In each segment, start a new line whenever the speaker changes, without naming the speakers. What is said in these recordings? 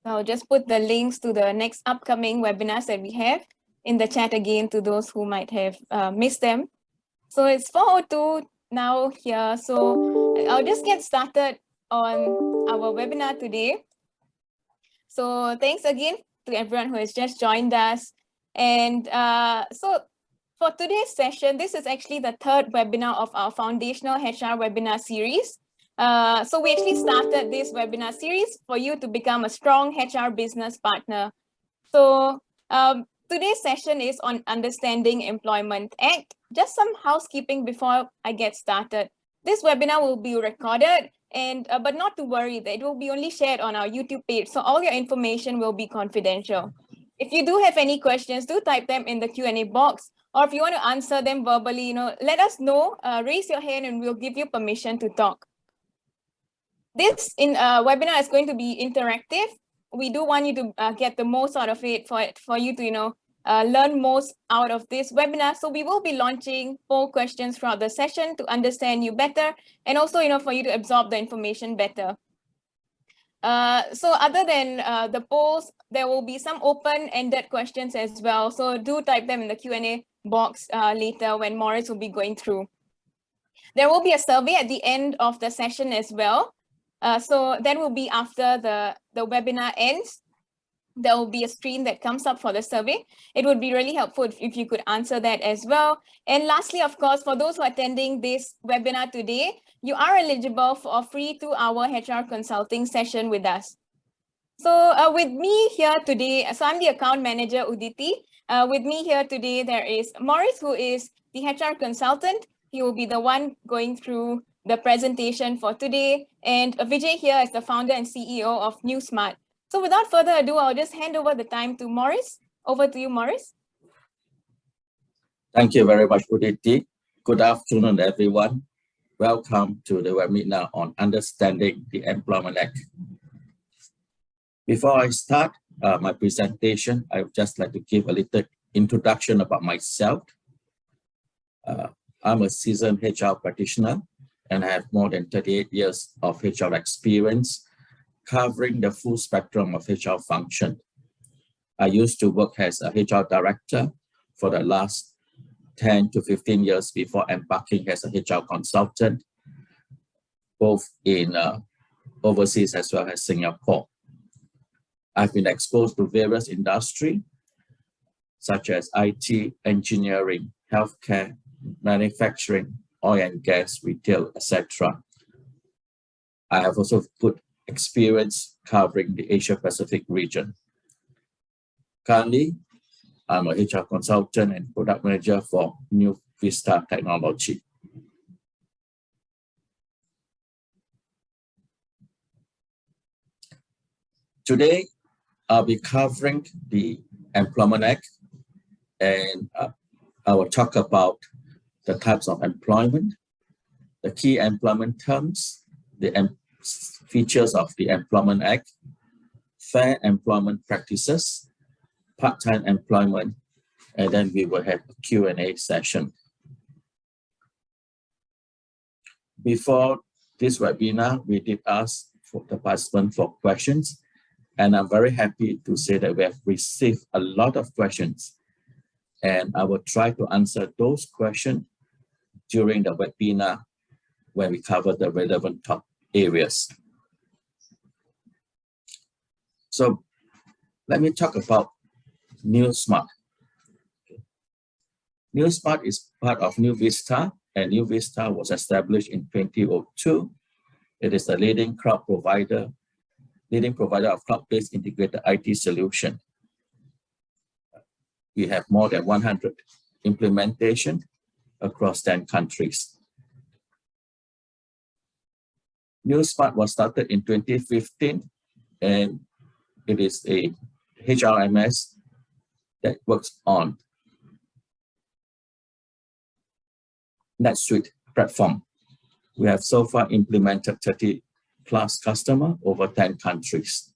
I'll just put the links to the next upcoming webinars that we have in the chat again to those who might have missed them. So it's 4:02 now here. So I'll just get started on our webinar today. So thanks again to everyone who has just joined us. And so for today's session, this is actually the third webinar of our foundational HR webinar series. So we actually started this webinar series for you to become a strong HR business partner. So today's session is on Understanding Employment Act. Just some housekeeping before I get started. This webinar will be recorded, and but not to worry, that it will be only shared on our YouTube page. So all your information will be confidential. If you do have any questions, do type them in the Q&A box, or if you want to answer them verbally, let us know. Raise your hand, and we'll give you permission to talk. This webinar is going to be interactive. We do want you to get the most out of it for you to learn most out of this webinar. So we will be launching 4 questions throughout the session to understand you better, and also for you to absorb the information better. So other than the polls, there will be some open-ended questions as well. So do type them in the Q&A box later when Maurice will be going through. There will be a survey at the end of the session as well. So that will be after the webinar ends. There will be a screen that comes up for the survey. It would be really helpful if you could answer that as well. And lastly, of course, for those who are attending this webinar today, you are eligible for a free 2-hour HR consulting session with us. So with me here today, so I'm the account manager, Uditi. With me here today, there is Maurice, who is the HR consultant. He will be the one going through the presentation for today. And Vijay here is the founder and CEO of NuSmart. So without further ado, I'll just hand over the time to Maurice. Over to you, Maurice.
Thank you very much, Uditi. Good afternoon, everyone. Welcome to the webinar on Understanding the Employment Act. Before I start my presentation, I would just like to give a little introduction about myself. I'm a seasoned HR practitioner, and I have more than 38 years of HR experience, covering the full spectrum of HR function. I used to work as a HR director for the last 10 to 15 years before embarking as a HR consultant, both in overseas as well as Singapore. I've been exposed to various industries, such as IT, engineering, healthcare, manufacturing, oil and gas, retail, etc. I have also put experience covering the Asia Pacific region. Currently, I'm a HR consultant and product manager for New Vista Technology. Today, I'll be covering the Employment Act, and I will talk about the types of employment, the key employment terms, the features of the Employment Act, fair employment practices, part-time employment, and then we will have a Q&A session. Before this webinar, we did ask for the participants for questions, and I'm very happy to say that we have received a lot of questions, and I will try to answer those questions during the webinar when we cover the relevant top areas. So let me talk about NuSmart. NuSmart is part of New Vista, and New Vista was established in 2002. It is the leading provider of cloud-based integrated IT solution. We have more than 100 implementations across 10 countries. NuSmart was started in 2015, and it is a HRMS that works on NetSuite platform. We have so far implemented 30+ customers over 10 countries.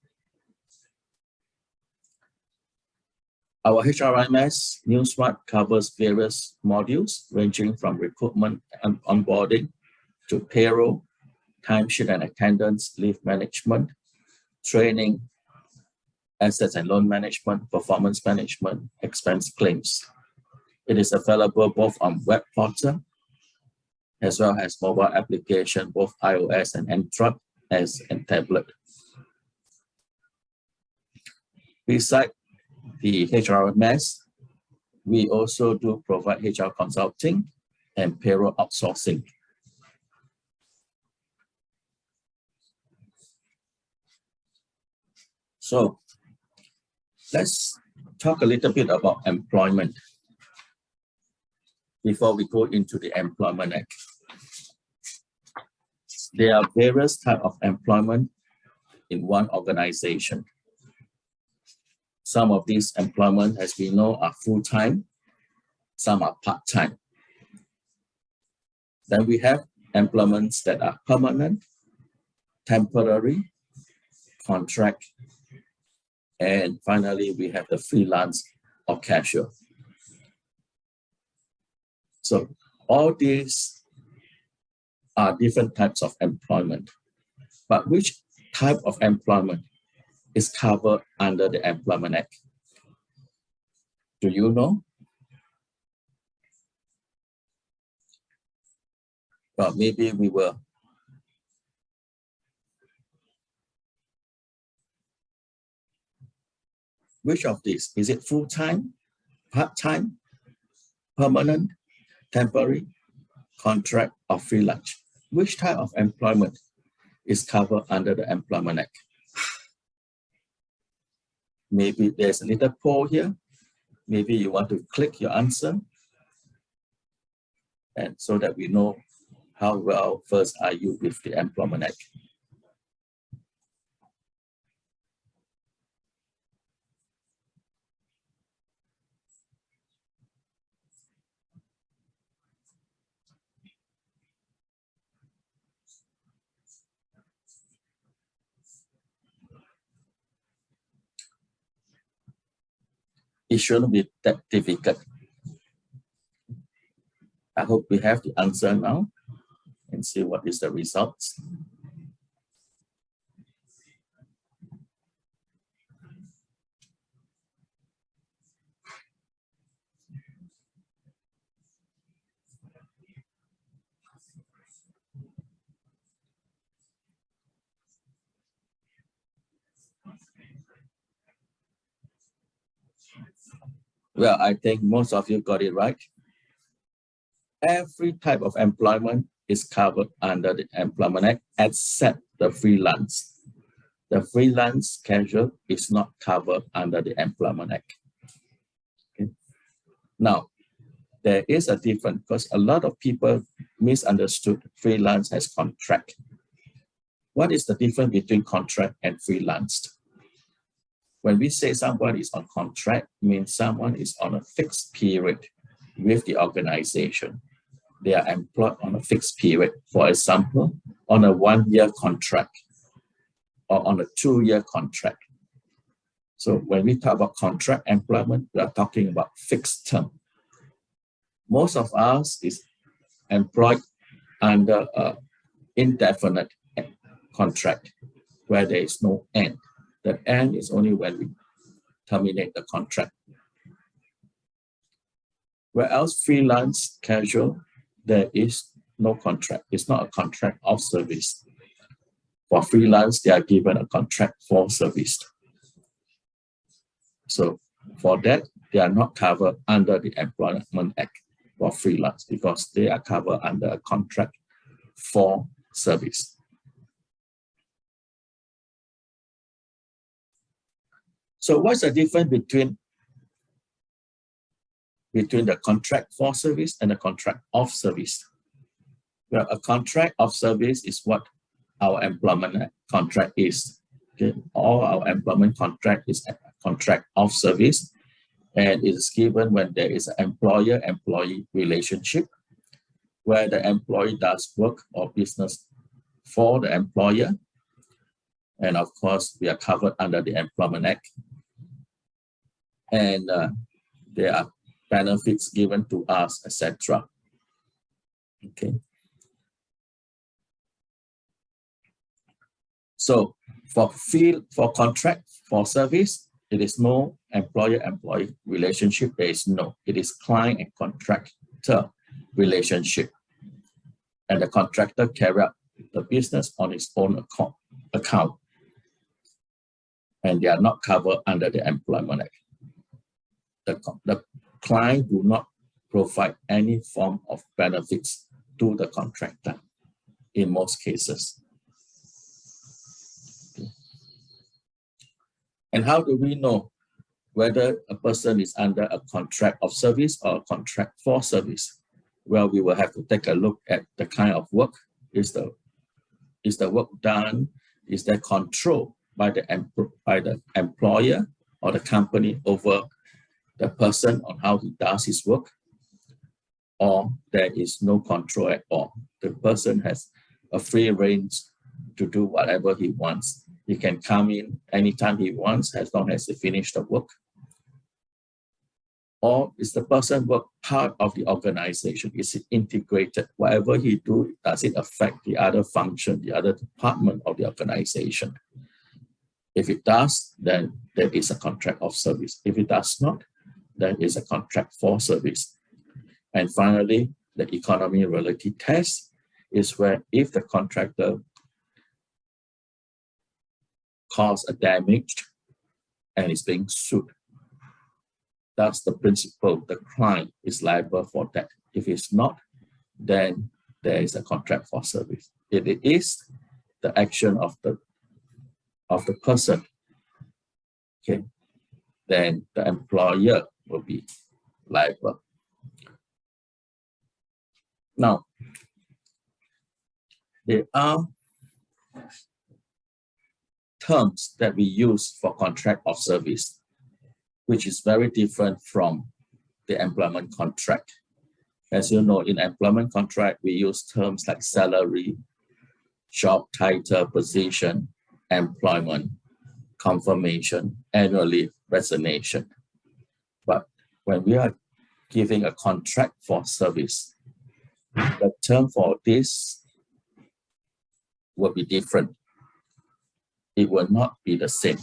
Our HRMS NuSmart covers various modules ranging from recruitment and onboarding to payroll, timesheet and attendance, leave management, training, assets and loan management, performance management, expense claims. It is available both on web portal as well as mobile application, both iOS and Android as and tablet. Besides the HRMS, we also do provide HR consulting and payroll outsourcing. So let's talk a little bit about employment before we go into the Employment Act. There are various types of employment in one organization. Some of these employment, as we know, are full-time, some are part-time. Then we have employments that are permanent, temporary, contract, and finally, we have the freelance or casual. So all these are different types of employment, but which type of employment is covered under the Employment Act? Do you know? Well, maybe we will. Which of these? Is it full-time, part-time, permanent, temporary, contract, or freelance? Which type of employment is covered under the Employment Act? Maybe there's a little poll here. Maybe you want to click your answer. And so that we know how well versed are you with the Employment Act. It shouldn't be that difficult. I hope we have the answer now and see what is the results. Well, I think most of you got it right. Every type of employment is covered under the Employment Act except the freelance. The freelance casual is not covered under the Employment Act. Okay. Now, there is a difference because a lot of people misunderstood freelance as contract. What is the difference between contract and freelance? When we say somebody is on contract, it means someone is on a fixed period with the organization. They are employed on a fixed period. For example, on a 1-year contract or on a 2-year contract. So when we talk about contract employment, we are talking about fixed term. Most of us is employed under an indefinite contract where there is no end. The end is only when we terminate the contract. Whereas freelance casual, there is no contract. It's not a contract of service. For freelance, they are given a contract for service. So for that, they are not covered under the Employment Act for freelance because they are covered under a contract for service. So what's the difference between the contract for service and the contract of service? Well, a contract of service is what our employment contract is. Okay? All our employment contract is a contract of service, and it is given when there is an employer-employee relationship where the employee does work or business for the employer. And of course, we are covered under the Employment Act. And there are benefits given to us, etc. Okay. So for contract for service, it is no employer-employee relationship. There is no. It is client and contractor relationship. And the contractor carry out the business on its own account. And they are not covered under the Employment Act. The client do not provide any form of benefits to the contractor in most cases. And how do we know whether a person is under a contract of service or a contract for service? Well, we will have to take a look at the kind of work. Is the work done? Is there control by the employer or the company over the person on how he does his work? Or there is no control at all. The person has a free range to do whatever he wants. He can come in anytime he wants, as long as he finishes the work. Or is the person work part of the organization? Is it integrated? Whatever he do, does it affect the other function, the other department of the organization? If it does, then there is a contract of service. If it does not, then it's a contract for service. And finally, the economy reality test is where if the contractor cause a damage and is being sued, that's the principle. The client is liable for that. If it's not, then there is a contract for service. If it is the action of the person, okay, then the employer will be liable. Now, there are terms that we use for contract of service, which is very different from the employment contract. As you know, in employment contract, we use terms like salary, job title, position, employment, confirmation, annual leave, resignation. But when we are giving a contract for service, the term for this will be different. It will not be the same.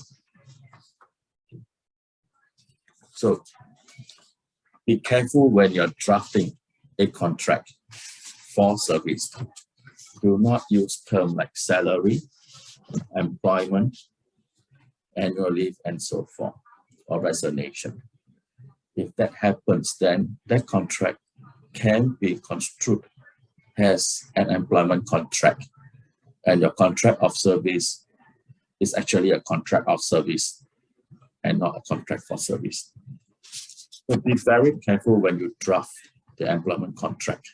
So be careful when you're drafting a contract for service. Do not use terms like salary, employment, annual leave, and so forth, or resignation. If that happens, then that contract can be construed as an employment contract, and your contract of service is actually a contract of service and not a contract for service. So be very careful when you draft the employment contract.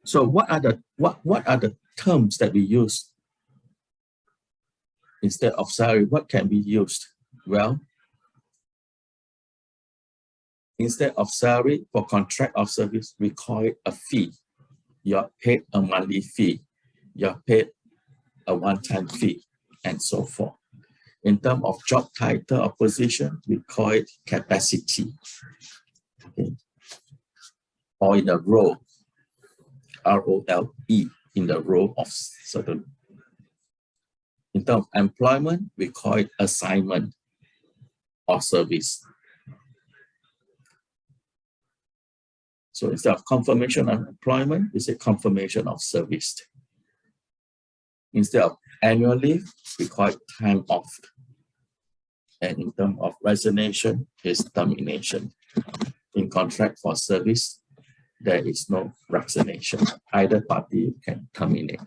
So what are the terms that we use instead of salary? What can be used? Well, instead of salary for contract of service, we call it a fee. You're paid a monthly fee. You're paid a one-time fee, and so forth. In terms of job title or position, we call it capacity. Okay. Or in the role, R-O-L-E, in the role of certain. In terms of employment, we call it assignment or service. So instead of confirmation of employment, we say confirmation of service. Instead of annual leave, we call it time off. And in terms of resignation, is termination. In contract for service, there is no resignation. Either party can terminate.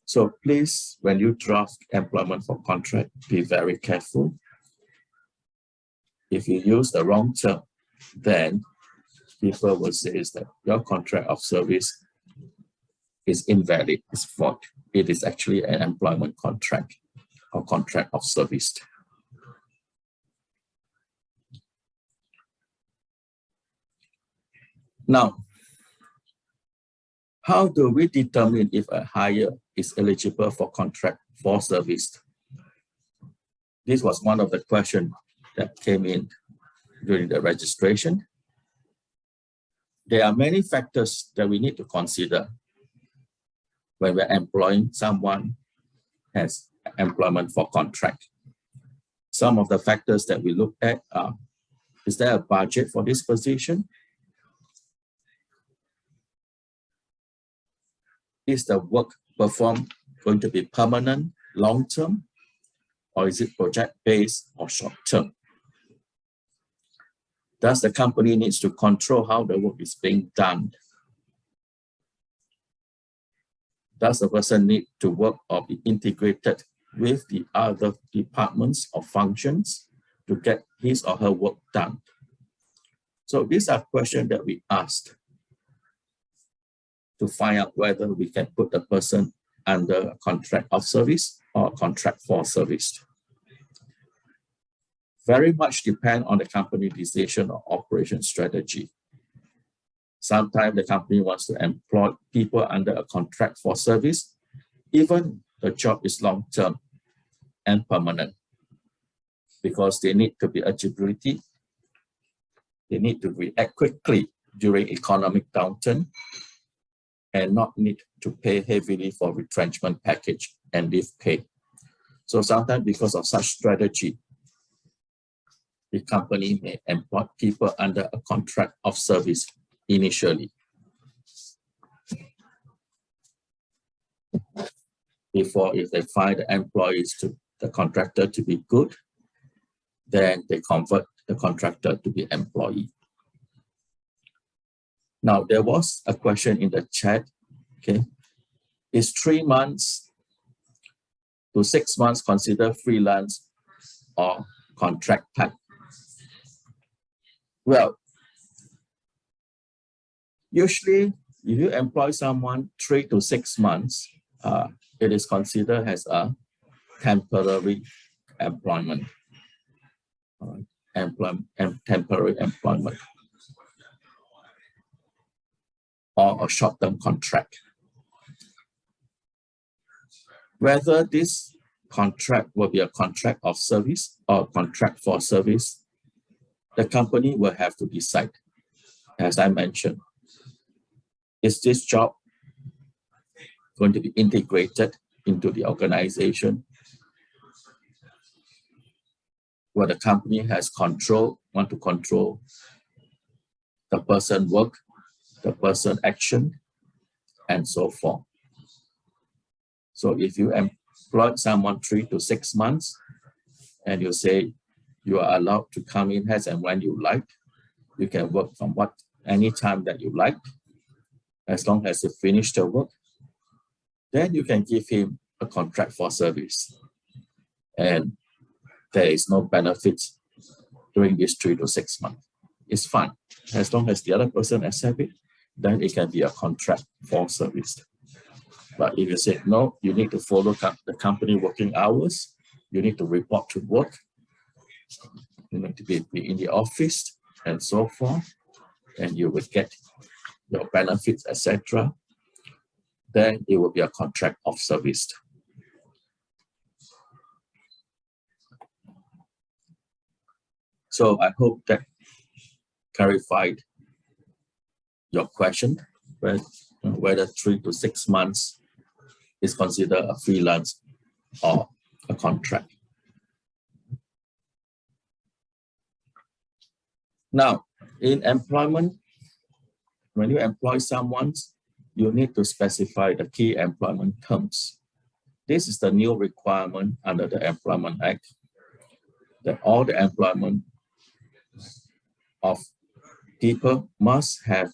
So please, when you draft employment for contract, be very careful. If you use the wrong term, then people will say is that your contract of service is invalid, is void. It is actually an employment contract or contract of service. Now, how do we determine if a hire is eligible for contract for service? This was one of the questions that came in during the registration. There are many factors that we need to consider when we're employing someone as employment for contract. Some of the factors that we look at are, is there a budget for this position? Is the work performed going to be permanent, long-term, or is it project-based or short-term? Does the company needs to control how the work is being done? Does the person need to work or be integrated with the other departments or functions to get his or her work done? So these are questions that we asked to find out whether we can put the person under a contract of service or a contract for service. Very much depend on the company decision or operation strategy. Sometimes the company wants to employ people under a contract for service, even the job is long-term and permanent, because they need to be agility. They need to react quickly during economic downturn and not need to pay heavily for retrenchment package and leave pay. So sometimes because of such strategy, the company may employ people under a contract of service initially. Before, if they find the employees to the contractor to be good, then they convert the contractor to be employee. Now, there was a question in the chat, okay? Is 3 months to 6 months considered freelance or contract type? Well, usually if you employ someone 3 to 6 months, it is considered as a temporary employment. Temporary employment or a short-term contract. Whether this contract will be a contract of service or contract for service, the company will have to decide. As I mentioned, is this job going to be integrated into the organization where the company has control, want to control the person work, the person action, and so forth. So if you employ someone 3 to 6 months and you say you are allowed to come in as and when you like, you can work from any time that you like, as long as you finish the work, then you can give him a contract for service. And there is no benefits during this 3 to 6 months. It's fine. As long as the other person accepts it, then it can be a contract for service. But if you say, no, you need to follow the company working hours, you need to report to work, you need to be in the office and so forth, and you will get your benefits, etc., then it will be a contract of service. So I hope that clarified your question, whether 3 to 6 months is considered a freelance or a contract. Now, in employment, when you employ someone, you need to specify the key employment terms. This is the new requirement under the Employment Act, that all the employment of people must have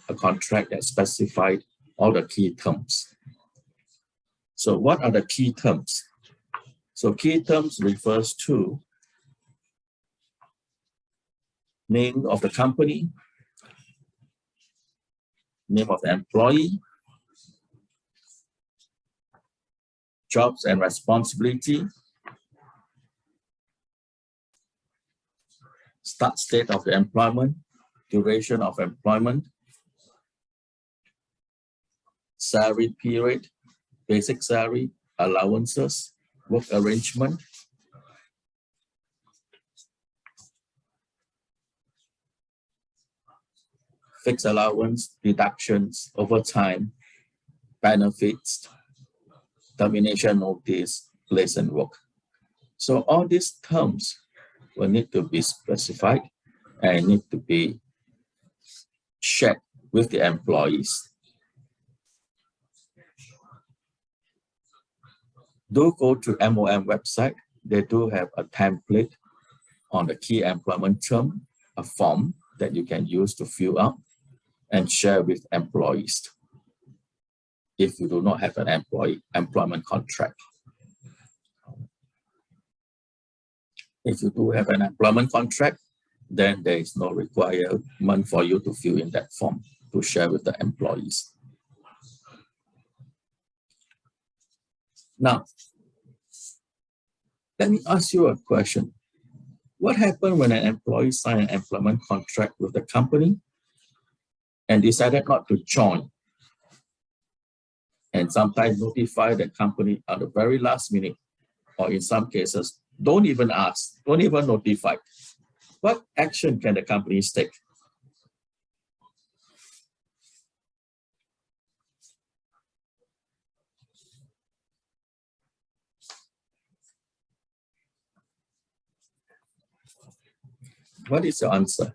a contract that specifies all the key terms. So what are the key terms? So key terms refers to name of the company, name of the employee, jobs and responsibility, start date of the employment, duration of employment, salary period, basic salary, allowances, work arrangement, fixed allowance, deductions, overtime, benefits, termination notice, place and work. So all these terms will need to be specified and need to be shared with the employees. Do go to MOM website. They do have a template on the key employment term, a form that you can use to fill out and share with employees if you do not have an employment contract. If you do have an employment contract, then there is no requirement for you to fill in that form to share with the employees. Now, let me ask you a question. What happens when an employee signs an employment contract with the company and decided not to join, and sometimes notify the company at the very last minute, or in some cases, don't even ask, don't even notify? What action can the companies take? What is your answer?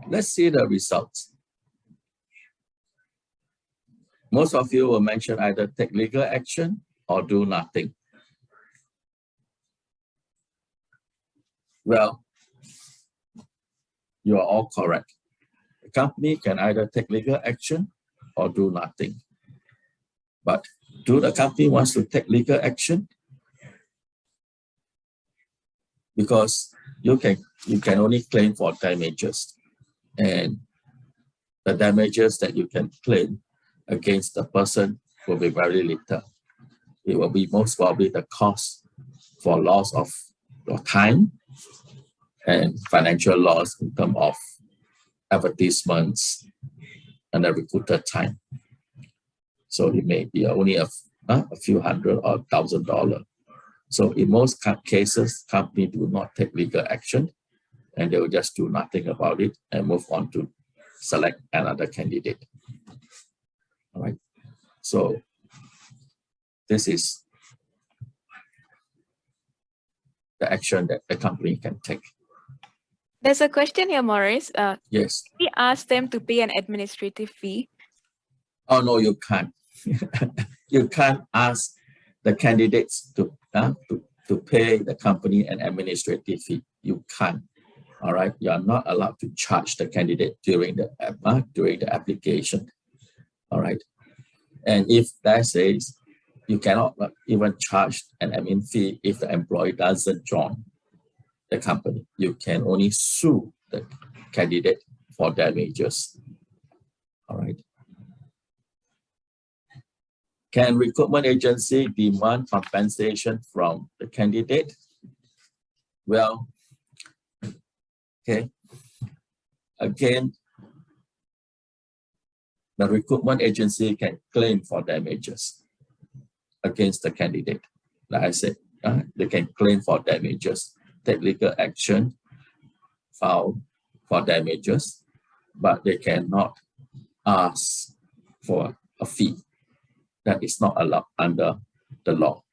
Let's see the results. Most of you will mention either take legal action or do nothing. Well, you are all correct. The company can either take legal action or do nothing. But do the company wants to take legal action? Because you can only claim for damages, and the damages that you can claim against the person will be very little. It will be most probably the cost for loss of your time and financial loss in terms of advertisements and the recruiter time. So it may be only a few hundred or $1,000. So in most cases, companies do not take legal action, and they will just do nothing about it and move on to select another candidate. All right. So this is the action that the company can take.
There's a question here, Maurice.
Yes.
We asked them to pay an administrative fee.
Oh, no, you can't. You can't ask the candidates to pay the company an administrative fee. You can't. All right. You are not allowed to charge the candidate during the application. All right. And if that says you cannot even charge an admin fee if the employee doesn't join the company, you can only sue the candidate for damages. All right. Can recruitment agency demand compensation from the candidate? Well, okay. Again, the recruitment agency can claim for damages against the candidate. Like I said, they can claim for damages, take legal action, file for damages, but they cannot ask for a fee. That is not allowed under the law.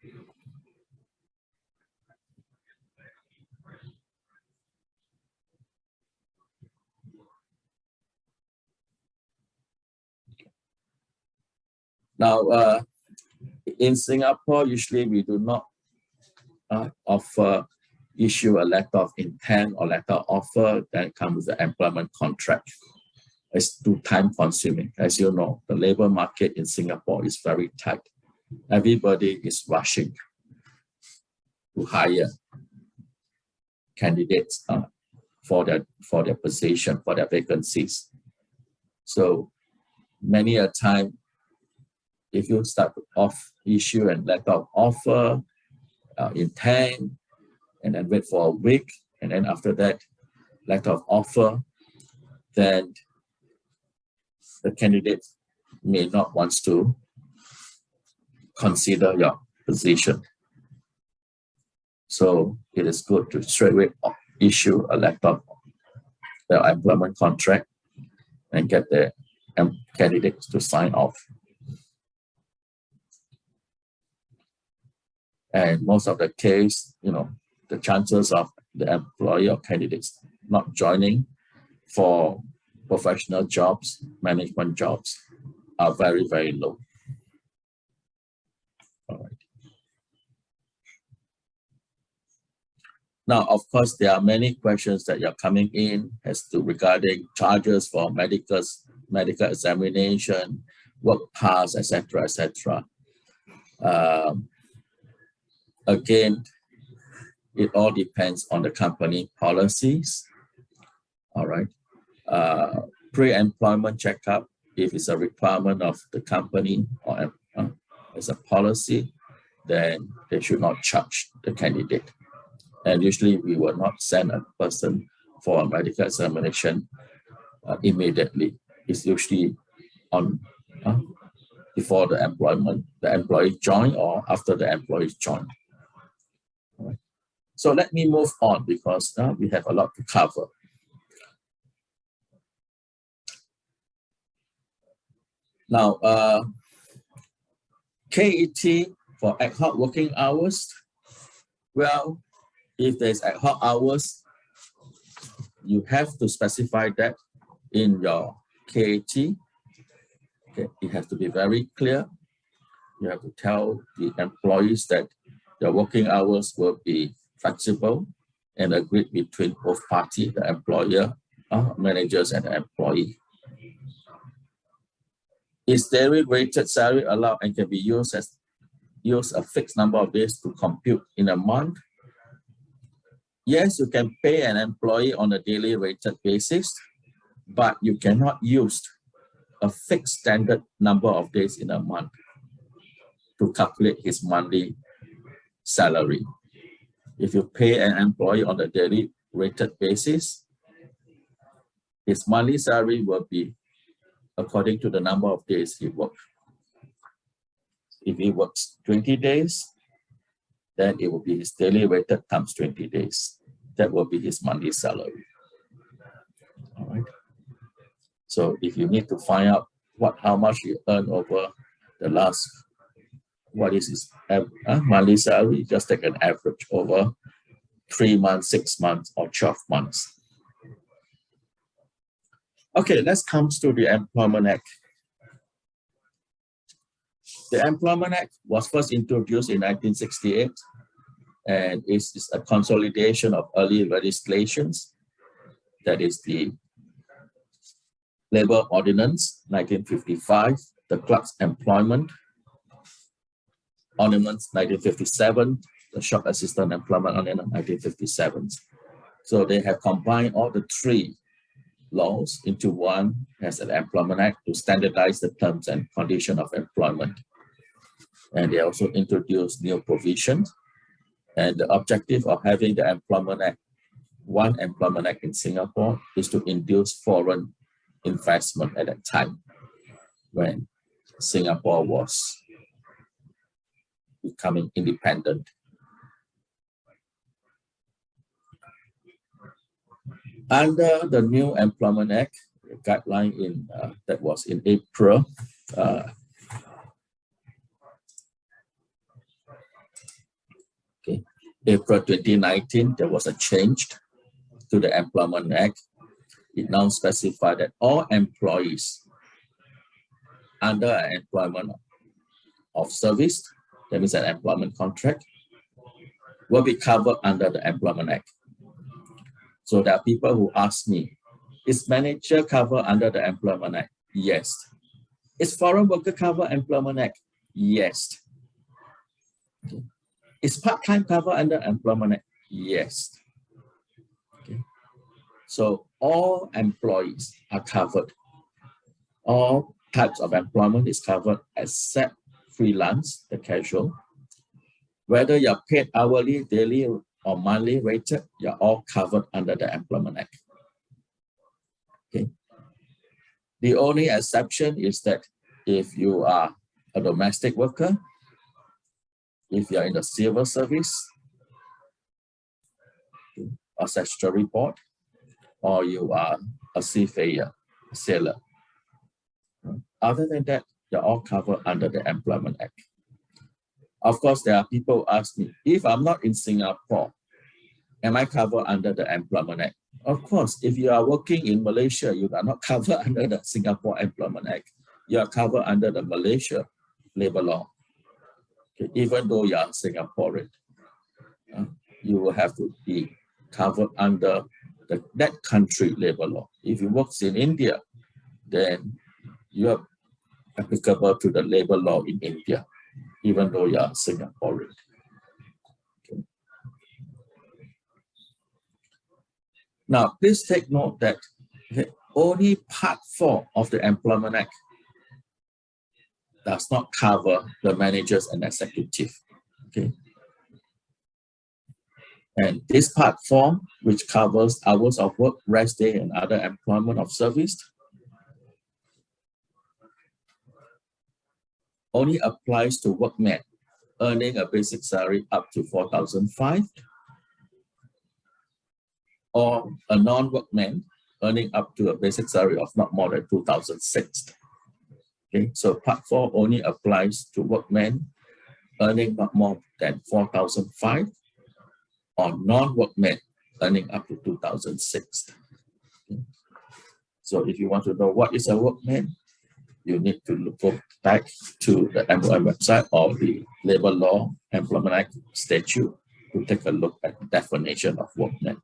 Now, in Singapore, usually we do not issue a letter of intent or letter of offer that comes with the employment contract. It's too time consuming. As you know, the labor market in Singapore is very tight. Everybody is rushing to hire candidates for their position, for their vacancies. So many a time, if you start off issue and letter of offer, intent, and then wait for a week, and then after that, letter of offer, then the candidate may not want to consider your position. So it is good to straightaway issue a letter of the employment contract and get the candidates to sign off. And most of the case, the chances of the employee or candidates not joining for professional jobs, management jobs, are very, very low. All right. Now, of course, there are many questions that are coming in as to regarding charges for medical examination, work pass, etc., etc. Again, it all depends on the company policies. All right. Pre-employment checkup, if it's a requirement of the company or as a policy, then they should not charge the candidate. And usually we will not send a person for a medical examination immediately. It's usually on before the employee join or after the employee join. All right. So let me move on because we have a lot to cover. Now, KET for ad hoc working hours. Well, if there's ad hoc hours, you have to specify that in your KET. Okay, it has to be very clear. You have to tell the employees that the working hours will be flexible and agreed between both parties, the employer, managers, and the employee. Is daily rated salary allowed and can be used a fixed number of days to compute in a month? Yes, you can pay an employee on a daily rated basis, but you cannot use a fixed standard number of days in a month to calculate his monthly salary. If you pay an employee on a daily rated basis, his monthly salary will be according to the number of days he works. If he works 20 days, then it will be his daily rated times 20 days. That will be his monthly salary. All right. So if you need to find out how much you earn over the last, what is his monthly salary, just take an average over 3 months, 6 months, or 12 months. Okay, let's come to the Employment Act. The Employment Act was first introduced in 1968 and is a consolidation of early legislations. That is the Labor Ordinance 1955, the Clerks Employment Ordinance 1957, the Shop Assistant Employment Ordinance 1957. So they have combined all the three laws into one as an Employment Act to standardize the terms and conditions of employment. And they also introduced new provisions. And the objective of having the Employment Act, one Employment Act in Singapore, is to induce foreign investment at that time when Singapore was becoming independent. Under the new Employment Act, the guideline that was in April, April 2019, there was a change to the Employment Act. It now specifies that all employees under an employment of service, that means an employment contract, will be covered under the Employment Act. So there are people who ask me, is manager covered under the Employment Act? Yes. Is foreign worker covered Employment Act? Yes. Okay. Is part-time covered under Employment Act? Yes. So all employees are covered. All types of employment is covered except freelance, the casual. Whether you're paid hourly, daily, or monthly rated, you're all covered under the Employment Act. Okay. The only exception is that if you are a domestic worker, if you're in the civil service, a statutory board, or you are a seafarer, a sailor. Other than that, you're all covered under the Employment Act. Of course, there are people who ask me, if I'm not in Singapore, am I covered under the Employment Act? Of course, if you are working in Malaysia, you are not covered under the Singapore Employment Act. You are covered under the Malaysia labor law. Okay, even though you are Singaporean, you will have to be covered under that country labor law. If you work in India, then you are applicable to the labor law in India, even though you are Singaporean. Okay. Now, please take note that only Part 4 of the Employment Act does not cover the managers and executive. Okay. And this Part 4, which covers hours of work, rest day, and other employment of service, only applies to workmen earning a basic salary up to 4,500, or a non-workman earning up to a basic salary of not more than 2,600. Okay, so Part 4 only applies to workmen earning not more than 4,500, or non-workmen earning up to 2,600. Okay. So if you want to know what is a workman, you need to go back to the MOM website or the Labor Law Employment Act statute to take a look at the definition of workman.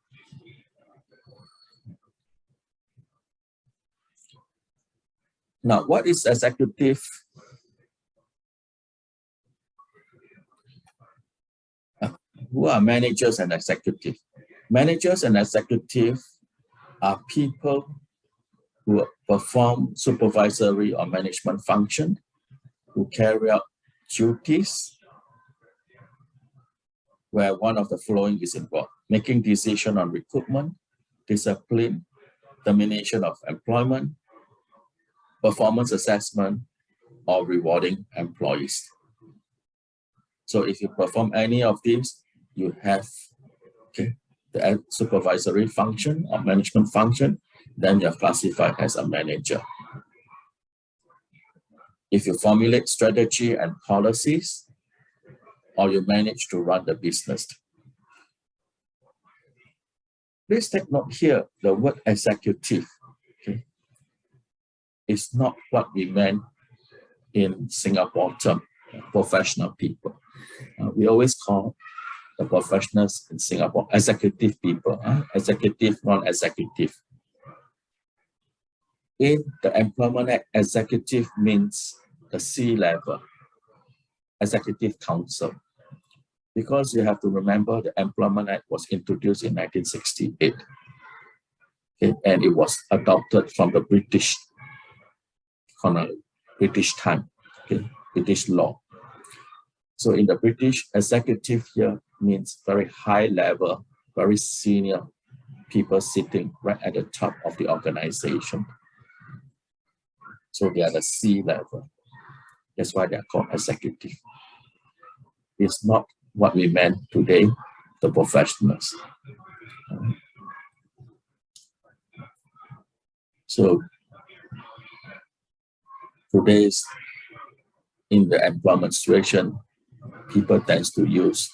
Now, what is executive? Who are managers and executive? Managers and executive are people who perform supervisory or management function, who carry out duties where one of the following is involved: making decision on recruitment, discipline, termination of employment, performance assessment, or rewarding employees. So if you perform any of these, you have the supervisory function or management function, then you're classified as a manager. If you formulate strategy and policies, or you manage to run the business. Please take note here, the word executive is not what we meant in Singapore term, professional people. We always call the professionals in Singapore executive people, executive, non-executive. In the Employment Act, executive means the C-level, executive council. Because you have to remember the Employment Act was introduced in 1968. And it was adopted from the British time, British law. So in the British, executive here means very high level, very senior people sitting right at the top of the organization. So they are the C level. That's why they are called executive. It's not what we meant today, the professionals. So today's in the employment situation, people tend to use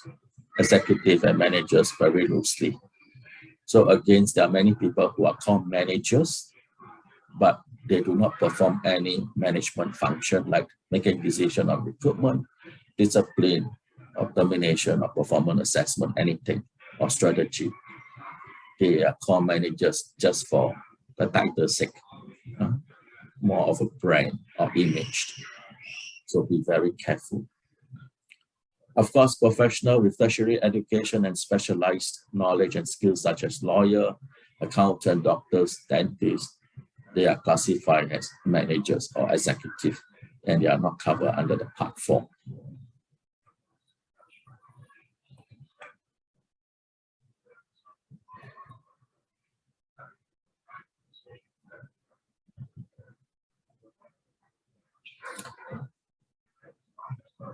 executive and managers very loosely. So again, there are many people who are called managers, but they do not perform any management function like making decision on recruitment, discipline, or termination, or performance assessment, anything, or strategy. They are called managers just for the title's sake, more of a brand or image. So be very careful. Of course, professional with tertiary education and specialized knowledge and skills such as lawyer, accountant, doctors, dentists, they are classified as managers or executive, and they are not covered under the Part 4.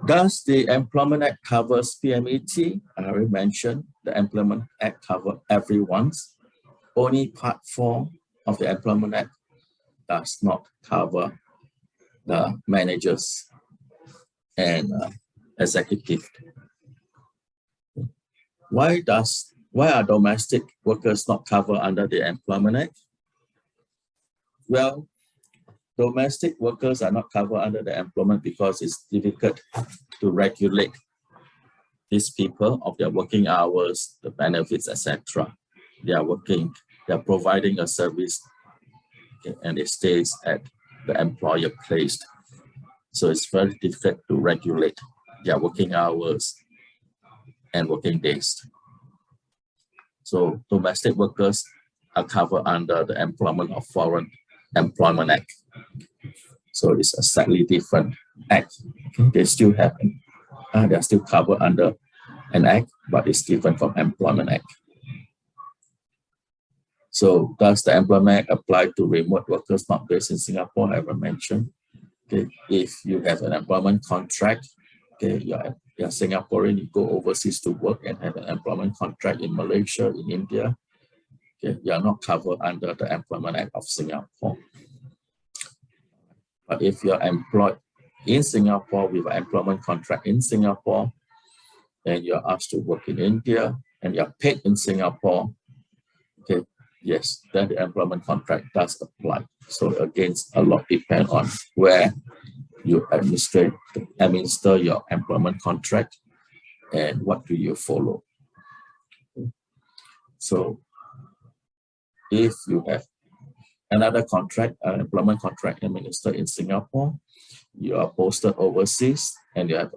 Does the Employment Act covers PMET? I already mentioned the Employment Act covers everyone's. Only Part 4 of the Employment Act does not cover the managers and executive. Why are domestic workers not covered under the Employment Act? Well, domestic workers are not covered under the employment because it's difficult to regulate these people of their working hours, the benefits, etc. They are working, they are providing a service, okay, and it stays at the employer place. So it's very difficult to regulate their working hours and working days. So domestic workers are covered under the Employment of Foreign Employment Act. So it's a slightly different act. Okay. They still have, they're still covered under an act, but it's different from Employment Act. So does the Employment Act apply to remote workers not based in Singapore? I already mentioned. Okay. If you have an employment contract, okay, you're Singaporean, you go overseas to work and have an employment contract in Malaysia, in India, okay, you are not covered under the Employment Act of Singapore. But if you're employed in Singapore with an employment contract in Singapore, and you're asked to work in India, and you're paid in Singapore, okay, yes, then the employment contract does apply. So again, a lot depends on where you administer your employment contract and what do you follow. So if you have another contract, an employment contract administered in Singapore, you are posted overseas and you have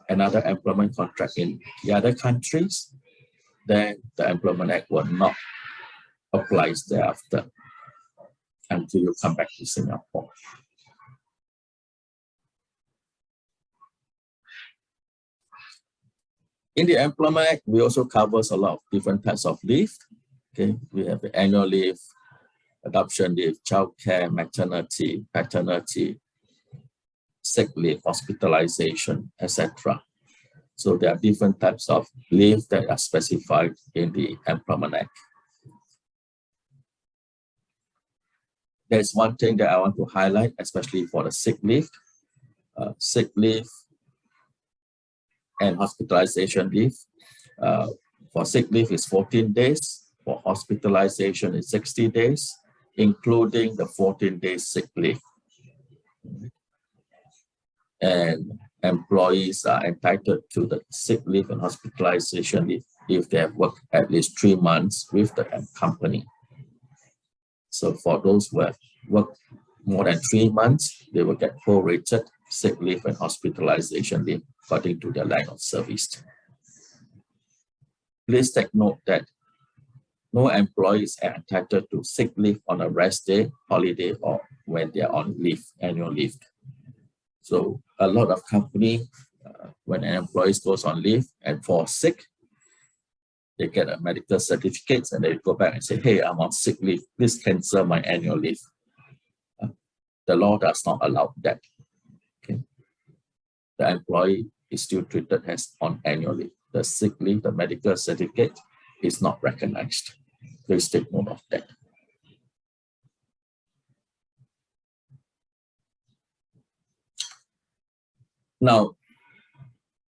another employment contract in the other countries, then the Employment Act will not apply thereafter until you come back to Singapore. In the Employment Act, we also covers a lot of different types of leave. Okay, we have the annual leave, adoption leave, childcare, maternity, paternity, sick leave, hospitalization, etc. So there are different types of leave that are specified in the Employment Act. There's one thing that I want to highlight, especially for the sick leave. Sick leave and hospitalization leave. For sick leave is 14 days. For hospitalization is 60 days, including the 14 days sick leave. And employees are entitled to the sick leave and hospitalization leave if they have worked at least 3 months with the company. So for those who have worked more than 3 months, they will get prorated sick leave and hospitalization leave according to their line of service. Please take note that no employees are entitled to sick leave on a rest day, holiday, or when they are on leave, annual leave. So a lot of company, when an employee goes on leave and falls sick, they get a medical certificate and they go back and say, hey, I'm on sick leave, please cancel my annual leave. The law does not allow that. Okay. The employee is still treated as on annual leave. The sick leave, the medical certificate is not recognized. Please take note of that. Now,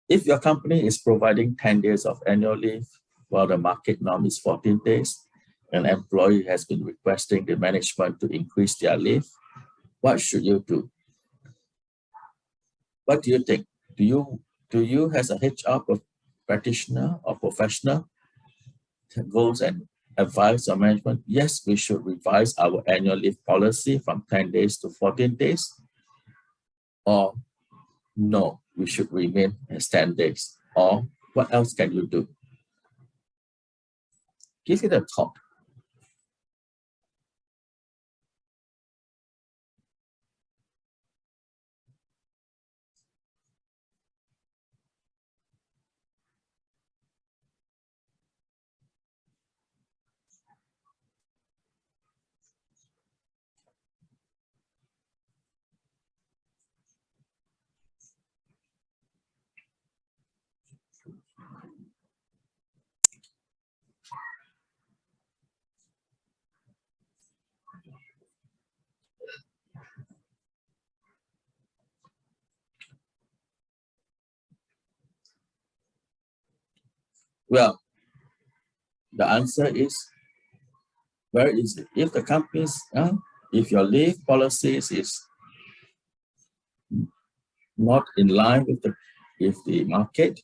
if your company is providing 10 days of annual leave, while the market norm is 14 days, an employee has been requesting the management to increase their leave, what should you do? What do you think? Do you as a HR practitioner or professional goes and advise your management, yes, we should revise our annual leave policy from 10 days to 14 days? Or no, we should remain as 10 days. Or what else can you do? Give it a thought. Well, the answer is very easy. If the companies, if your leave policies is not in line with the market,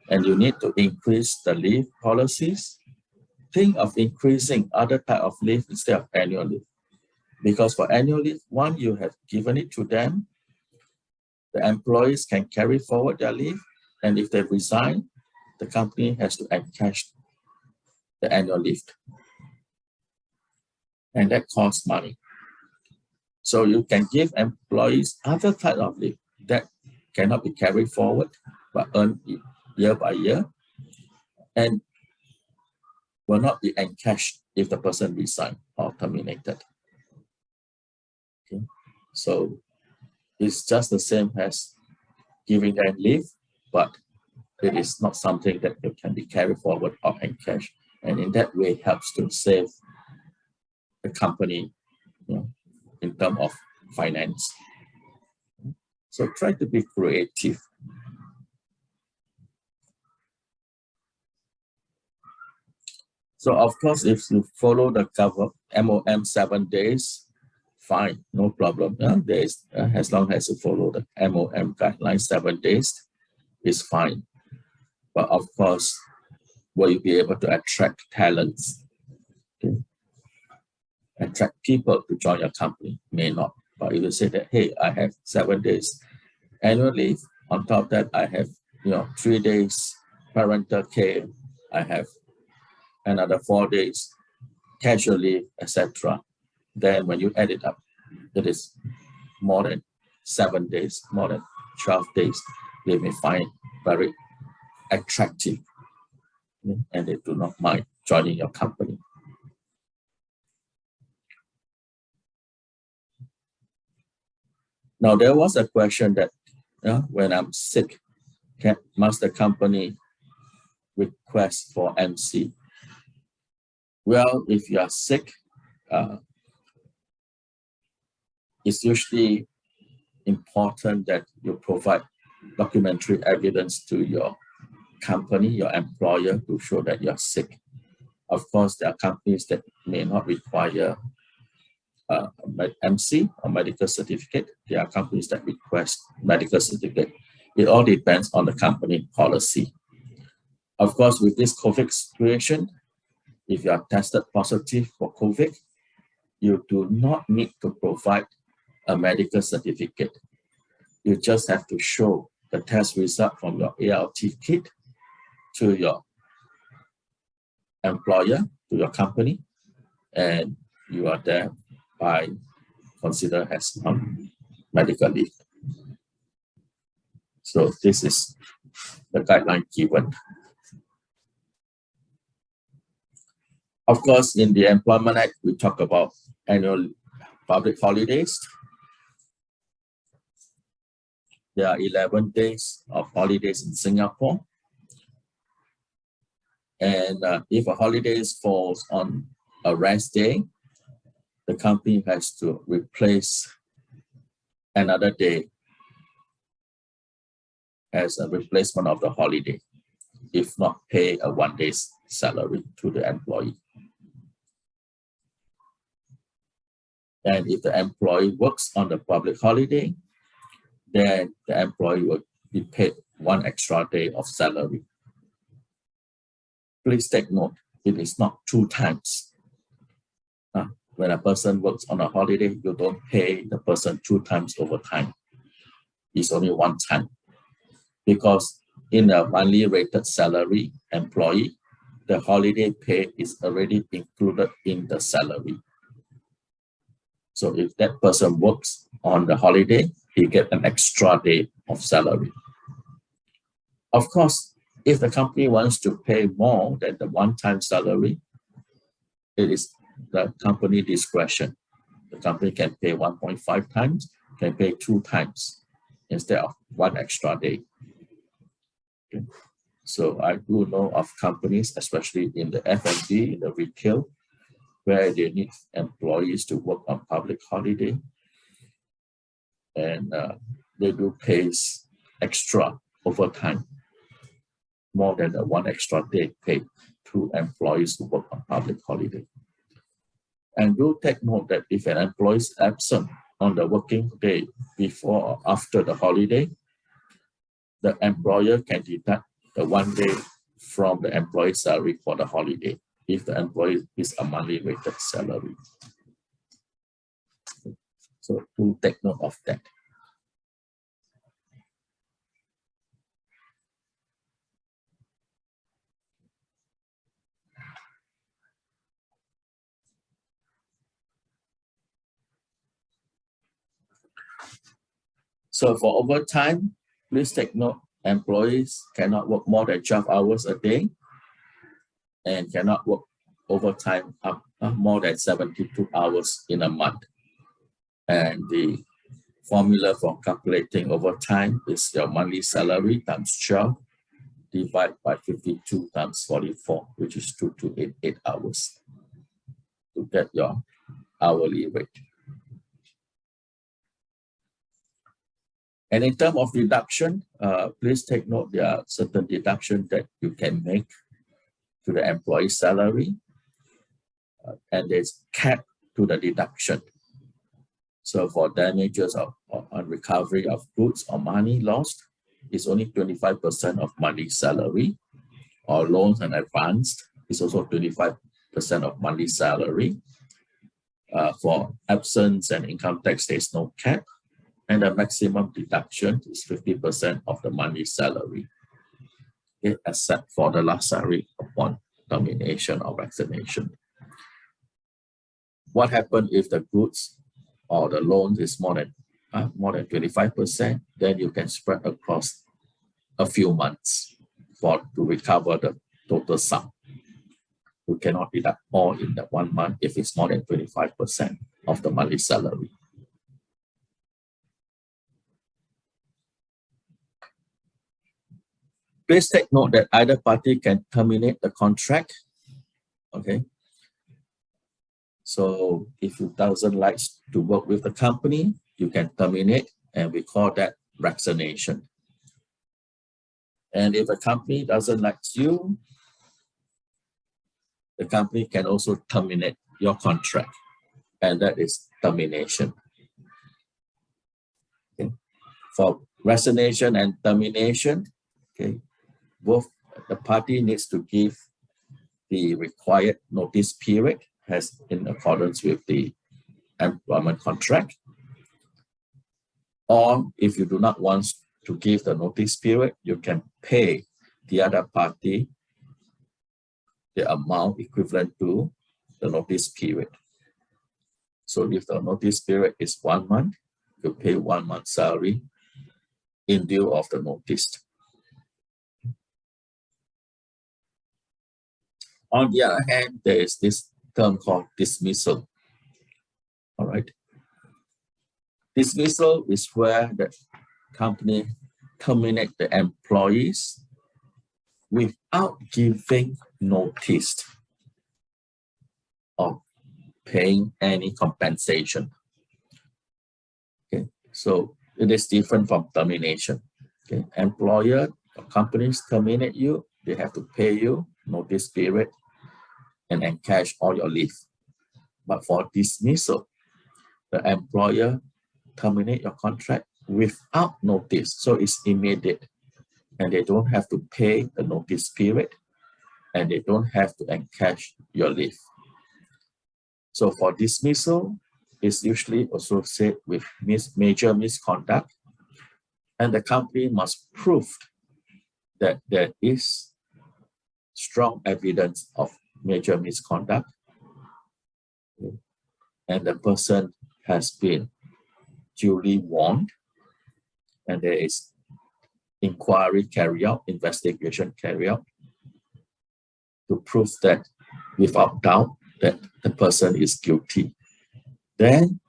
and you need to increase the leave policies, think of increasing other type of leave instead of annual leave. Because for annual leave, one, you have given it to them, the employees can carry forward their leave, and if they resign, the company has to encash the annual leave. And that costs money. So you can give employees other type of leave that cannot be carried forward, but earned year by year, and will not be encashed if the person resign or terminated. Okay. So it's just the same as giving them leave, but it is not something that can be carried forward or encashed. And in that way, helps to save the company, in terms of finance. So try to be creative. So of course, if you follow the MOM 7 days, fine, no problem. As long as you follow the MOM guidelines 7 days, is fine. But of course, will you be able to attract talents? Okay. Attract people to join your company? May not. But if you say that, hey, I have 7 days annual leave, on top of that, I have 3 days parental care, I have another 4 days casual leave, etc. Then when you add it up, it is more than 7 days, more than 12 days. They may find very attractive, and they do not mind joining your company. Now, there was a question that when I'm sick, must the company request for MC? Well, if you are sick, it's usually important that you provide documentary evidence to your company, your employer, to show that you're sick. Of course, there are companies that may not require MC or medical certificate. There are companies that request medical certificate. It all depends on the company policy. Of course, with this COVID situation, if you are tested positive for COVID, you do not need to provide a medical certificate. You just have to show the test result from your ART kit to your employer, to your company, and you are there by considered as medical leave. So this is the guideline given. Of course, in the Employment Act, we talk about annual public holidays. There are 11 days of holidays in Singapore. And if a holiday falls on a rest day, the company has to replace another day as a replacement of the holiday, if not pay a 1 day's salary to the employee. And if the employee works on the public holiday, then the employee will be paid 1 extra day of salary. Please take note, it is not 2 times. When a person works on a holiday, you don't pay the person 2 times overtime. It's only 1 time. Because in a monthly rated salary employee, the holiday pay is already included in the salary. So if that person works on the holiday, he gets an extra day of salary. Of course, if the company wants to pay more than the one-time salary, it is the company discretion. The company can pay 1.5 times, can pay 2 times instead of 1 extra day. Okay. So I do know of companies, especially in the F&B, in the retail, where they need employees to work on public holiday, and they do pay extra overtime, more than the 1 extra day paid to employees who work on public holiday. And do take note that if an employee is absent on the working day before or after the holiday, the employer can deduct the 1 day from the employee's salary for the holiday if the employee is a monthly rated salary. So do take note of that. So for overtime, please take note, employees cannot work more than 12 hours a day and cannot work overtime up more than 72 hours in a month. And the formula for calculating overtime is your monthly salary times 12 divided by 52 times 44, which is 2288 hours to get your hourly rate. And in terms of deduction, please take note there are certain deductions that you can make to the employee's salary, and there's cap to the deduction. So for damages or recovery of goods or money lost, it's only 25% of monthly salary, or loans and advanced is also 25% of monthly salary. For absence and income tax, there's no cap, and the maximum deduction is 50% of the monthly salary, okay, except for the last salary upon termination or vaccination. What happens if the goods or the loans is more than 25%? Then you can spread across a few months to recover the total sum. You cannot deduct all in that 1 month if it's more than 25% of the monthly salary. Please take note that either party can terminate the contract. Okay. So if you doesn't like to work with the company, you can terminate, and we call that vaccination. And if a company doesn't like you, the company can also terminate your contract, and that is termination. Okay. For vaccination and termination, okay, both the party needs to give the required notice period as in accordance with the employment contract. Or if you do not want to give the notice period, you can pay the other party the amount equivalent to the notice period. So if the notice period is 1 month, you pay 1 month salary in lieu of the notice. On the other hand, there is this term called dismissal. All right. Dismissal is where the company terminates the employees without giving notice or paying any compensation. Okay, so it is different from termination. Okay, employer or companies terminate you, they have to pay you notice period and encash all your leave. But for dismissal, the employer terminate your contract without notice, so it's immediate, and they don't have to pay the notice period, and they don't have to encash your leave. So for dismissal, it's usually associated with major misconduct, and the company must prove that there is strong evidence of major misconduct, and the person has been duly warned, and there is inquiry carried out, investigation carried out to prove that without doubt that the person is guilty, then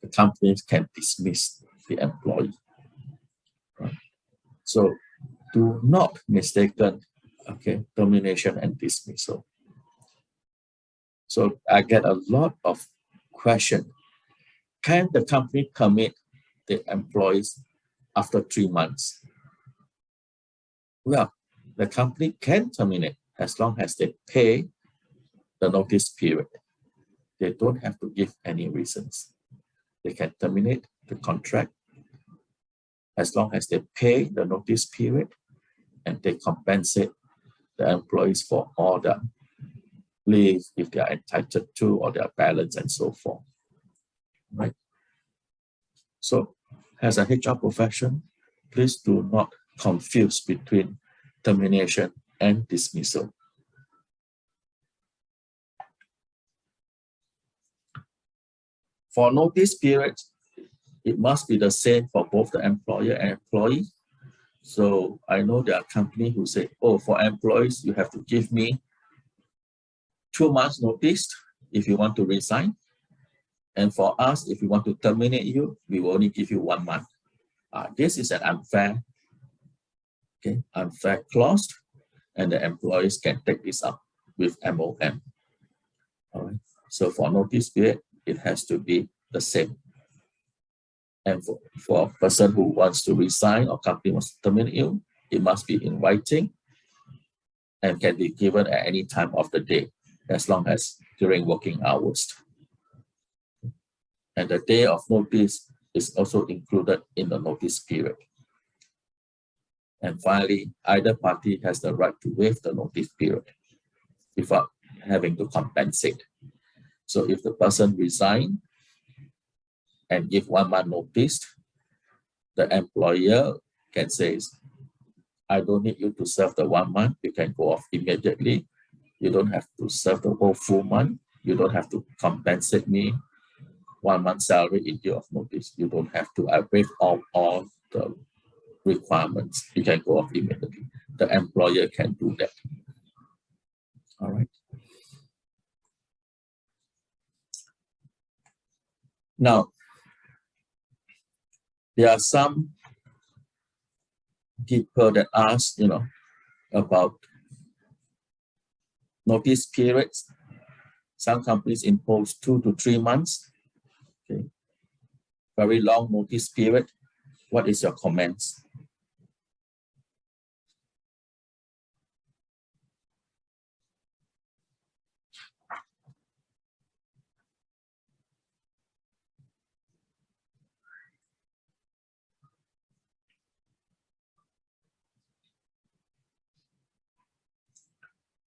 the company can dismiss the employee. Right? So do not mistaken, okay, termination and dismissal. So I get a lot of questions. Can the company terminate the employees after 3 months? Well, the company can terminate as long as they pay the notice period. They don't have to give any reasons. They can terminate the contract as long as they pay the notice period and they compensate the employees for all the leave if they are entitled to, or their balance and so forth. Right? So as a HR profession, please do not confuse between termination and dismissal. For notice period, it must be the same for both the employer and employee. So I know there are companies who say, oh, for employees, you have to give me 2 months notice if you want to resign. And for us, if we want to terminate you, we will only give you 1 month. This is an unfair clause, and the employees can take this up with MOM. All right. So for notice period, it has to be the same. And for a person who wants to resign or company wants to terminate you, it must be in writing and can be given at any time of the day, as long as during working hours. And the day of notice is also included in the notice period. And finally, either party has the right to waive the notice period without having to compensate. So if the person resigns and give 1 month notice, the employer can say, I don't need you to serve the 1 month. You can go off immediately. You don't have to serve the whole full month. You don't have to compensate me 1 month salary in lieu of notice. You don't have to. I waive all the requirements. You can go off immediately. The employer can do that. All right. Now, there are some people that ask, about notice periods. Some companies impose 2 to 3 months. Okay. Very long notice period. What is your comments?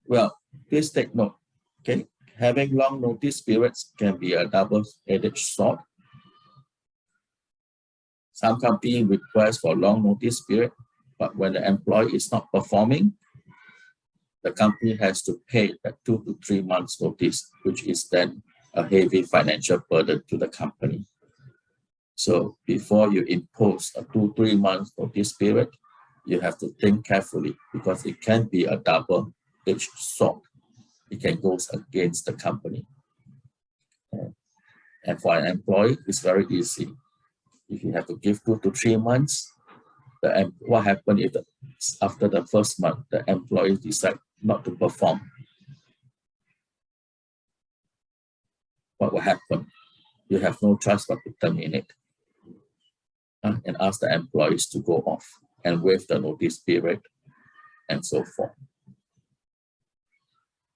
Well, please take note. Okay, having long notice periods can be a double-edged sword. Some company request for long notice period, but when the employee is not performing, the company has to pay a 2 to 3 months notice, which is then a heavy financial burden to the company. So before you impose a 2 to 3 months notice period, you have to think carefully, because it can be a double-edged sword. It can go against the company. And for an employee, it's very easy. If you have to give 2 to 3 months, what happens if after the first month, the employee decide not to perform? What will happen? You have no choice but to terminate and ask the employees to go off and waive the notice period and so forth.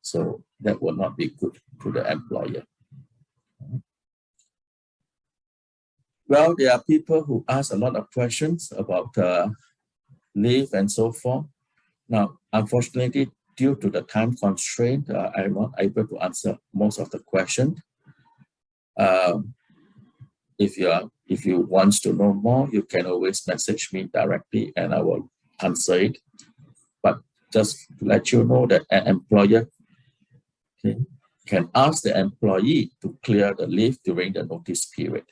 So that will not be good to the employer. Well, there are people who ask a lot of questions about leave and so forth. Now, unfortunately, due to the time constraint, I'm not able to answer most of the questions. If you want to know more, you can always message me directly and I will answer it. just to let you know that an employer can ask the employee to clear the leave during the notice period.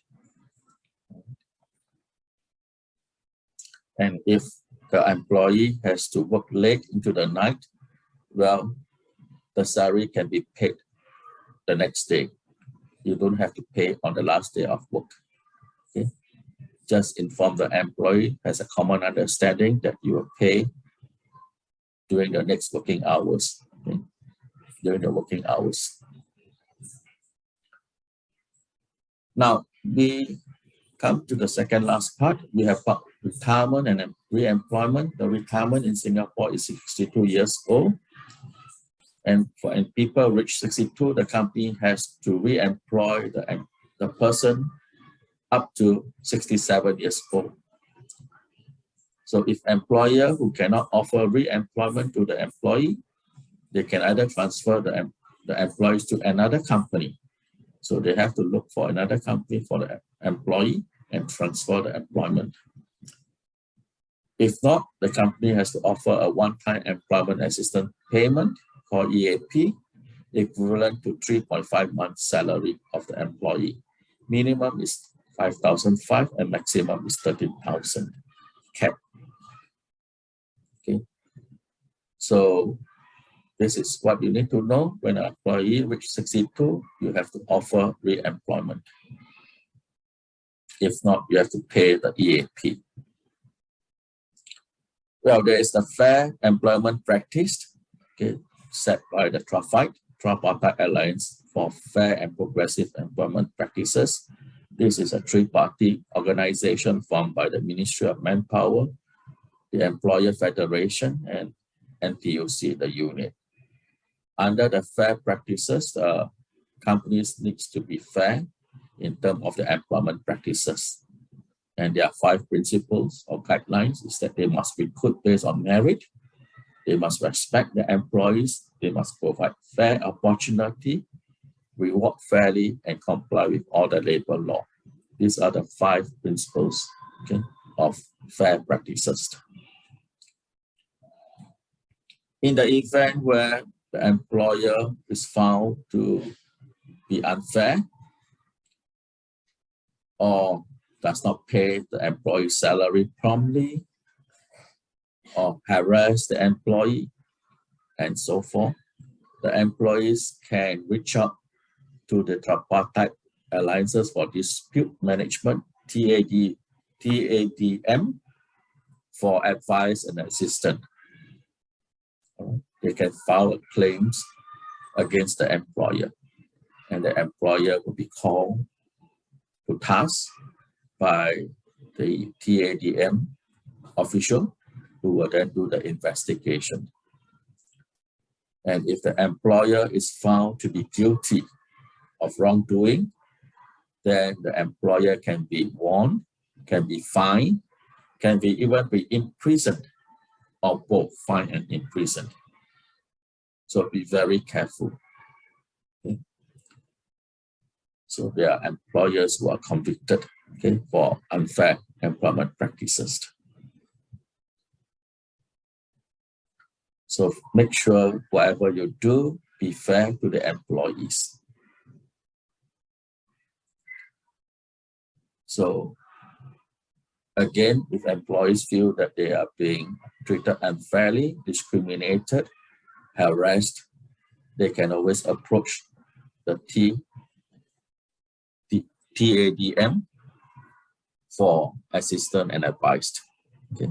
And if the employee has to work late into the night, well, the salary can be paid the next day. You don't have to pay on the last day of work. Okay? Just inform the employee as a common understanding that you will pay during the next working hours. Okay? During the working hours. Now, we come to the second last part. We have retirement and re-employment. The retirement in Singapore is 62 years old. And for people reach 62, the company has to re-employ the person up to 67 years old. So if employer who cannot offer re-employment to the employee, they can either transfer the employees to another company. So they have to look for another company for the employee and transfer the employment. If not, the company has to offer a one-time employment assistance payment called EAP, equivalent to 3.5 months salary of the employee. Minimum is 5,500 and maximum is 13,000 cap. Okay. So this is what you need to know. When an employee reaches 62, you have to offer re-employment. If not, you have to pay the EAP. Well, there is the fair employment practice, okay, set by the Tripartite Alliance for Fair and Progressive Employment Practices. This is a three-party organization formed by the Ministry of Manpower, the Employer Federation, and NTUC, the unit. Under the fair practices, companies need to be fair in terms of the employment practices. And there are 5 principles or guidelines is that they must recruit based on merit, they must respect the employees, they must provide fair opportunity, reward fairly, and comply with all the labor law. These are the 5 principles, okay, of fair practices. In the event where the employer is found to be unfair or does not pay the employee's salary promptly or harass the employee and so forth, the employees can reach out to the Tripartite Alliances for Dispute Management, TADM, for advice and assistance. They can file claims against the employer, and the employer will be called to task by the TADM official who will then do the investigation. And if the employer is found to be guilty of wrongdoing, then the employer can be warned, can be fined, can be even be imprisoned, or both fined and imprisoned. So be very careful. Okay. So there are employers who are convicted, okay, for unfair employment practices. So make sure whatever you do, be fair to the employees. So again, if employees feel that they are being treated unfairly, discriminated, harassed, they can always approach the TADM for assistance and advice. Okay.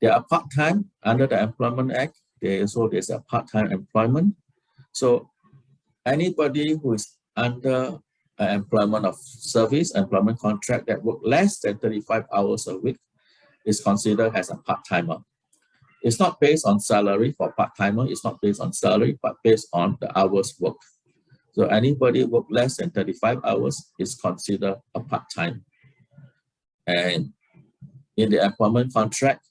There are part-time under the Employment Act. There's a part-time employment. So anybody who is under an employment of service, employment contract that work less than 35 hours a week is considered as a part-timer. It's not based on salary for part-timer, it's not based on salary, but based on the hours worked. So anybody work less than 35 hours is considered a part-time. And in the employment contract,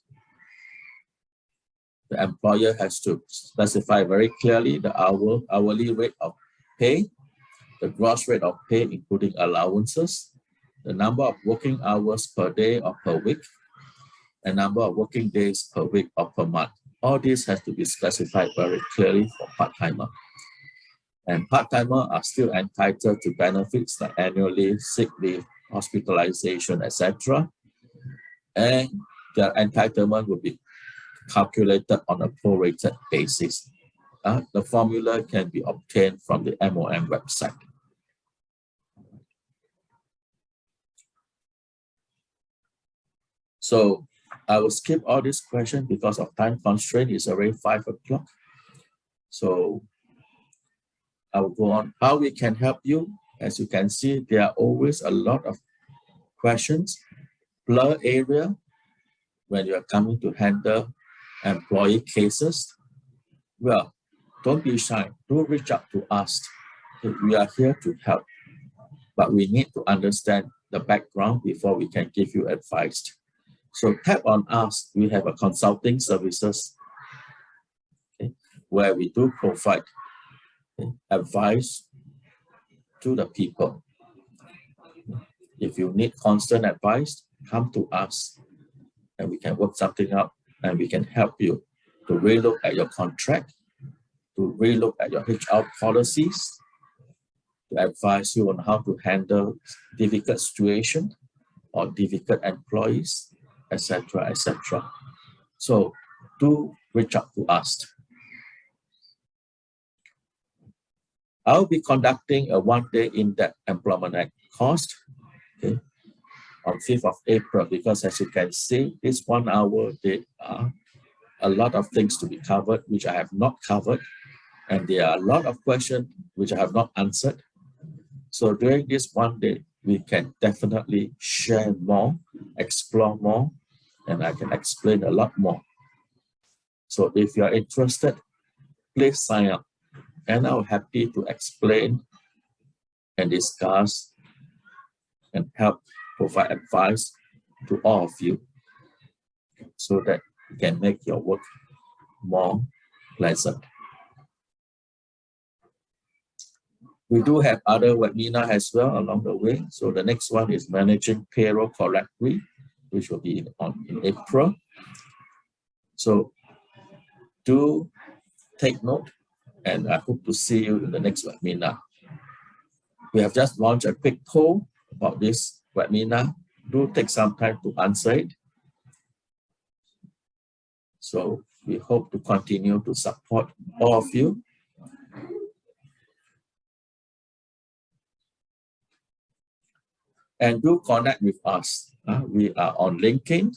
the employer has to specify very clearly the hourly rate of pay, the gross rate of pay, including allowances, the number of working hours per day or per week, and number of working days per week or per month. All this has to be specified very clearly for part-timer. And part-timer are still entitled to benefits like annual leave, sick leave, hospitalization, etc. And their entitlement will be calculated on a prorated basis. The formula can be obtained from the MOM website. So I will skip all these questions because of time constraint. It's already 5 o'clock. So I will go on. How we can help you? As you can see, there are always a lot of questions. Blur area when you are coming to handle employee cases. Well, don't be shy. Do reach out to us. We are here to help, but we need to understand the background before we can give you advice. So tap on us. We have a consulting services, okay, where we do provide advice to the people. If you need constant advice, come to us and we can work something out and we can help you to relook at your contract, to relook at your HR policies, to advise you on how to handle difficult situations or difficult employees, etc., etc. So do reach out to us. I'll be conducting a one-day in-depth employment act course, okay, on 5th of April, because as you can see, this 1 hour, there are a lot of things to be covered, which I have not covered, and there are a lot of questions which I have not answered. So during this one day, we can definitely share more, explore more, and I can explain a lot more. So if you are interested, please sign up, and I'm happy to explain and discuss and help provide advice to all of you so that you can make your work more pleasant. We do have other webinars as well along the way. So the next one is Managing Payroll Correctly, which will be in April. So do take note, and I hope to see you in the next webinar. We have just launched a quick poll about this webinar. Do take some time to answer it. So we hope to continue to support all of you. And do connect with us. We are on LinkedIn.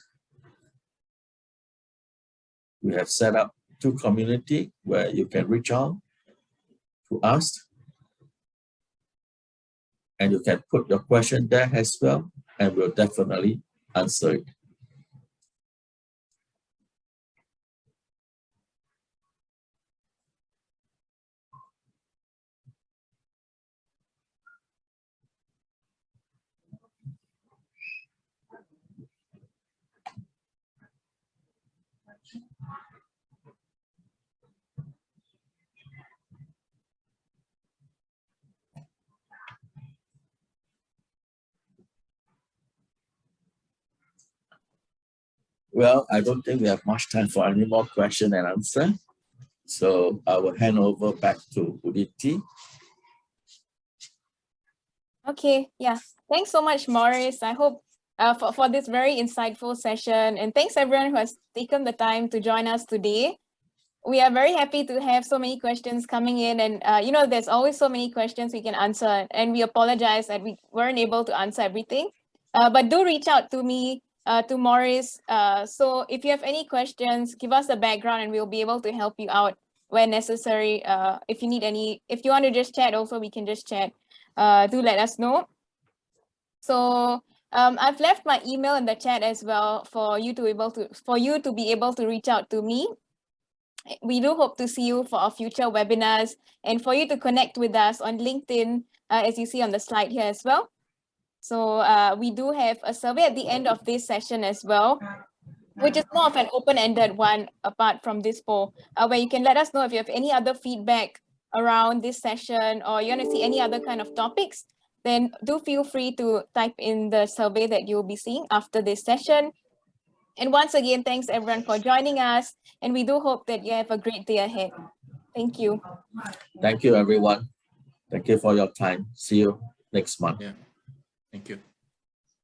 We have set up 2 communities where you can reach out to us. And you can put your question there as well, and we'll definitely answer it. Well, I don't think we have much time for any more question and answer. So I will hand over back to Uditi.
Okay, yeah. Thanks so much, Maurice. I hope for this very insightful session. And thanks everyone who has taken the time to join us today. We are very happy to have so many questions coming in, and there's always so many questions we can answer, and we apologize that we weren't able to answer everything. But do reach out to me, to Maurice. So if you have any questions, give us a background and we'll be able to help you out where necessary. If you want to just chat also, we can just chat. Do let us know. So I've left my email in the chat as well for you to be able to reach out to me. We do hope to see you for our future webinars and for you to connect with us on LinkedIn, as you see on the slide here as well. So we do have a survey at the end of this session as well, which is more of an open-ended one apart from this poll, where you can let us know if you have any other feedback around this session or you want to see any other kind of topics then do feel free to type in the survey that you'll be seeing after this session. And once again, thanks everyone for joining us. And we do hope that you have a great day ahead. Thank you.
Thank you, everyone. Thank you for your time. See you next month.
Yeah. Thank you.